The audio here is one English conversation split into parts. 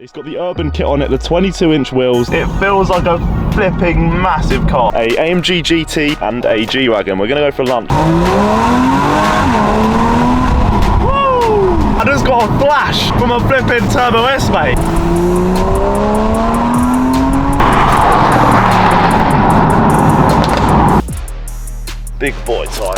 It's got the urban kit on it, the 22-inch wheels. It feels like a flipping massive car. A AMG GT and a G-Wagon. We're gonna go for lunch. Woo! I just got a flash from a flipping Turbo S, mate. Big boy tyre.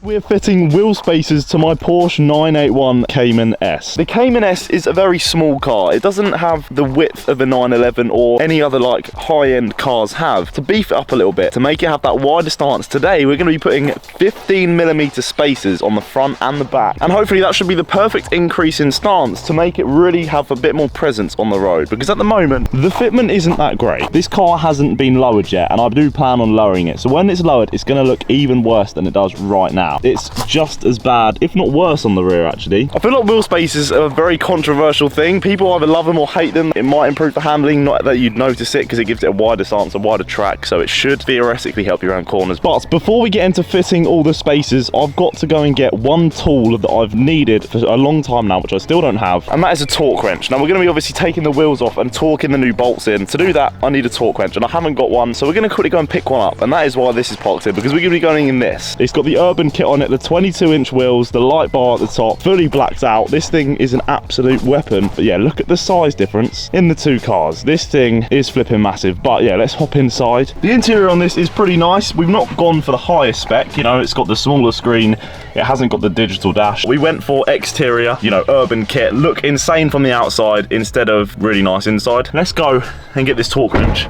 We're fitting wheel spacers to my Porsche 981 Cayman S. The Cayman S is a very small car. It doesn't have the width of a 911 or any other like high-end cars have. To beef it up a little bit, to make it have that wider stance, today we're going to be putting 15mm spacers on the front and the back. And hopefully that should be the perfect increase in stance to make it really have a bit more presence on the road. Because at the moment, the fitment isn't that great. This car hasn't been lowered yet, and I do plan on lowering it. So when it's lowered, it's going to look even worse than it does right now. It's just as bad, if not worse, on the rear actually. I feel like wheel spacers are a very controversial thing. People either love them or hate them. It might improve the handling, not that you'd notice it because it gives it a wider stance, a wider track, so it should theoretically help you around corners. But before we get into fitting all the spacers, I've got to go and get one tool that I've needed for a long time now, which I still don't have, and that is a torque wrench. Now we're going to be obviously taking the wheels off and torquing the new bolts in. To do that, I need a torque wrench, and I haven't got one, so we're going to quickly go and pick one up, and that is why this is parked here, because we're going to be going in this. It's got the urban kit on it, the 22-inch wheels, the light bar at the top, fully blacked out. This thing is an absolute weapon. But yeah, look at the size difference in the two cars. This thing is flipping massive. But yeah, let's hop inside. The interior on this is pretty nice. We've not gone for the highest spec, you know, it's got the smaller screen, it hasn't got the digital dash. We went for exterior, you know, urban kit, look insane from the outside instead of really nice inside. Let's go and get this torque wrench,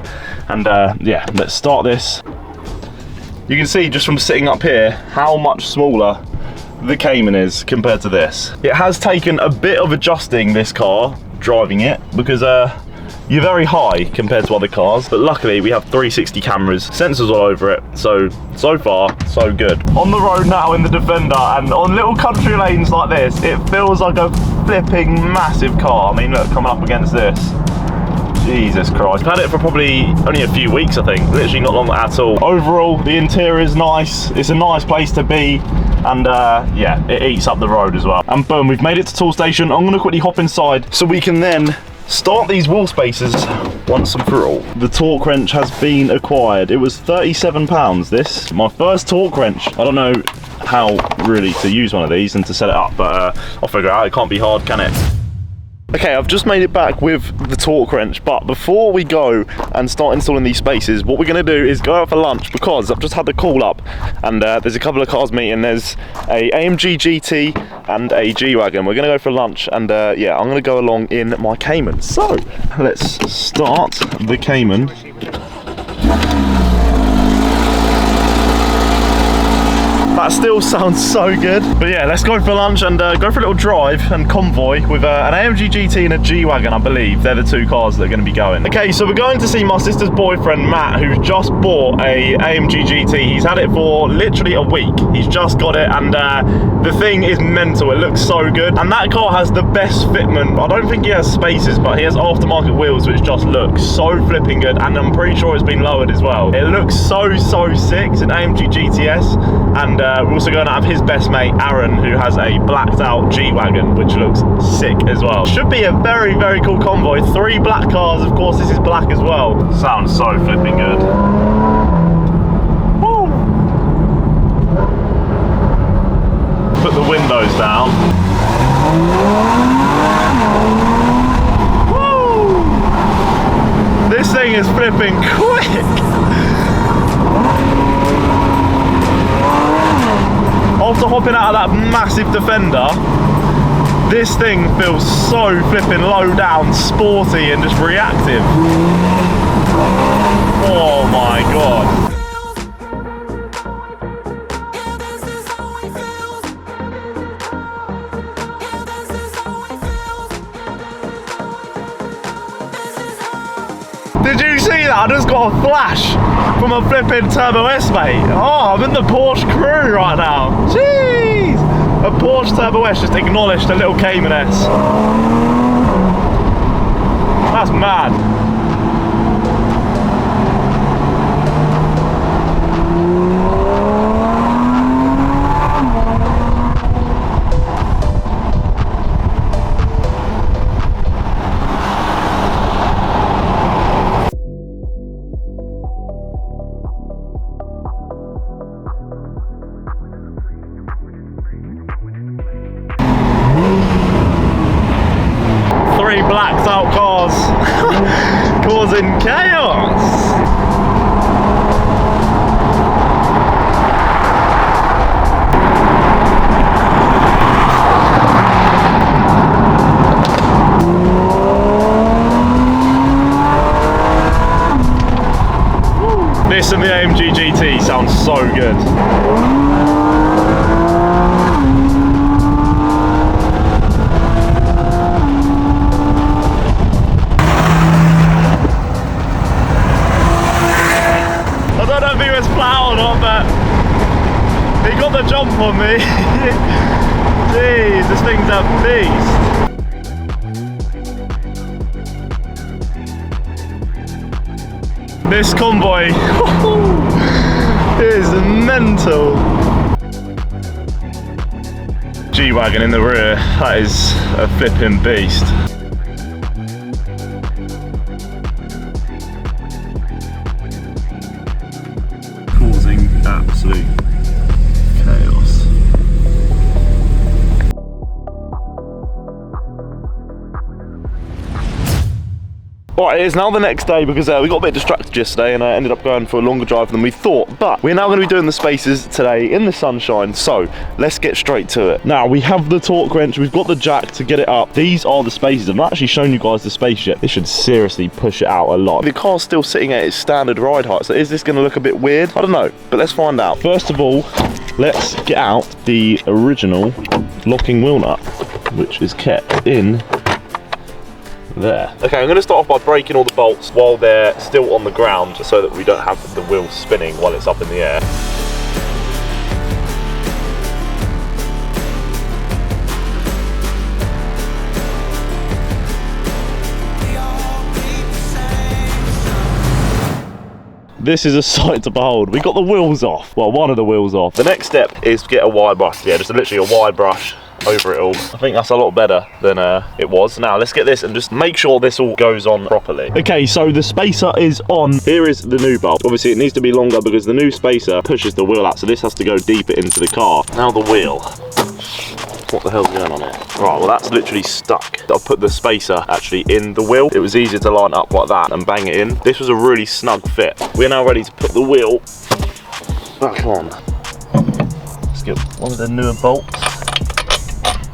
and yeah, let's start this. You can see just from sitting up here how much smaller the Cayman is compared to this. It has taken a bit of adjusting, this car, driving it, because you're very high compared to other cars, but luckily we have 360 cameras, sensors all over it, so far so good. On the road now in the Defender, and on little country lanes like this, it feels like a flipping massive car. I mean, look, coming up against this. Jesus Christ. I've had it for probably only a few weeks, I think. Literally not long at all. Overall, the interior is nice. It's a nice place to be. And yeah, it eats up the road as well. And boom, we've made it to tool station. I'm gonna quickly hop inside so we can then start these wheel spacers once and for all. The torque wrench has been acquired. It was £37, this. My first torque wrench. I don't know how really to use one of these and to set it up, but I'll figure it out. It can't be hard, can it? Okay, I've just made it back with the torque wrench, but before we go and start installing these spacers, what we're going to do is go out for lunch, because I've just had the call up and there's a couple of cars meeting. There's a AMG GT and a G-Wagon. We're going to go for lunch, and yeah, I'm going to go along in my Cayman. So let's start the Cayman. That still sounds so good. But yeah, let's go for lunch and go for a little drive and convoy with an AMG GT and a G-Wagon, I believe. They're the two cars that are going to be going. Okay, so we're going to see my sister's boyfriend, Matt, who's just bought a AMG GT. He's had it for literally a week. He's just got it, and the thing is mental. It looks so good. And that car has the best fitment. I don't think he has spacers, but he has aftermarket wheels, which just look so flipping good. And I'm pretty sure it's been lowered as well. It looks so sick. It's an AMG GTS, and we're also going to have his best mate, Aaron, who has a blacked out G-Wagon, which looks sick as well. Should be a very cool convoy. 3 black cars, of course this is black as well. Sounds so flipping good. Woo! Put the windows down. Woo! This thing is flipping quick! After hopping out of that massive Defender, this thing feels so flipping low down, sporty and just reactive. Oh my god. Did you see that? I just got a flash from a flipping Turbo S, mate. Oh, I'm in the Porsche crew right now. Jeez! A Porsche Turbo S just acknowledged a little Cayman S. That's mad. burnt out cars causing chaos. This and the AMG GT sounds so good. I don't know if he was flat or not, but he got the jump on me. Jeez, this thing's a beast. This Convoy is mental. G-Wagon in the rear, that is a flipping beast. Causing absolute chaos. Alright, it is now the next day because we got a bit distracted yesterday and I ended up going for a longer drive than we thought. But we're now going to be doing the spaces today in the sunshine, so let's get straight to it. Now, we have the torque wrench, we've got the jack to get it up. These are the spaces. I've not actually shown you guys the space yet. This should seriously push it out a lot. The car's still sitting at its standard ride height, so is this going to look a bit weird? I don't know, but let's find out. First of all, let's get out the original locking wheel nut, which is kept in there. Okay, I'm going to start off by breaking all the bolts while they're still on the ground so that we don't have the wheel spinning while it's up in the air. This is a sight to behold. We got the wheels off. Well, one of the wheels off. The next step is to get a wide brush. Yeah, just literally a wide brush over it all. I think that's a lot better than it was. Now let's get this and just make sure this all goes on properly. Okay, so the spacer is on. Here is the new bolt. Obviously it needs to be longer because the new spacer pushes the wheel out, so this has to go deeper into the car. Now the wheel. What the hell's going on here? Right, well that's literally stuck. I've put the spacer actually in the wheel. It was easier to line up like that and bang it in. This was a really snug fit. We're now ready to put the wheel back on. Let's get one of the newer bolts.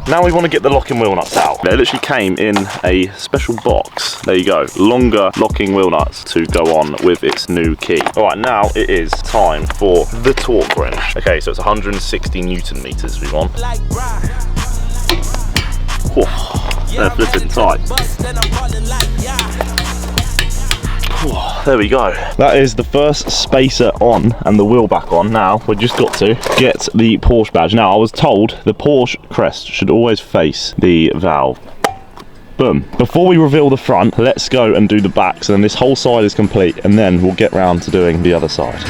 Now we want to get the locking wheel nuts out. They literally came in a special box. There you go, longer locking wheel nuts to go on with its new key. All right, now it is time for the torque wrench. Okay, so it's 160 Newton meters we want. Whoa, they're flipping tight. There we go. That is the first spacer on and the wheel back on. Now we've just got to get the Porsche badge. Now I was told the Porsche crest should always face the valve. Boom. Before we reveal the front, let's go and do the back, so then this whole side is complete and then we'll get round to doing the other side.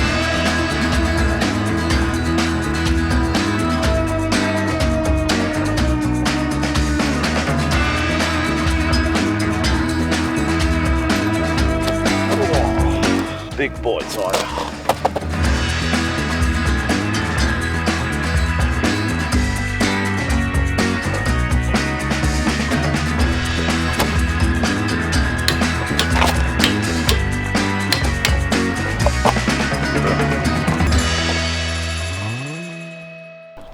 Big boy tyre.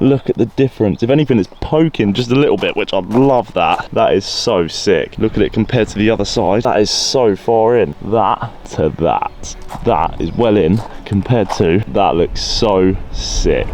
Look at the difference. If anything, it's poking just a little bit, which I love that. That is so sick. Look at it compared to the other side. That is so far in. That to that. That is well in compared to that. Looks so sick.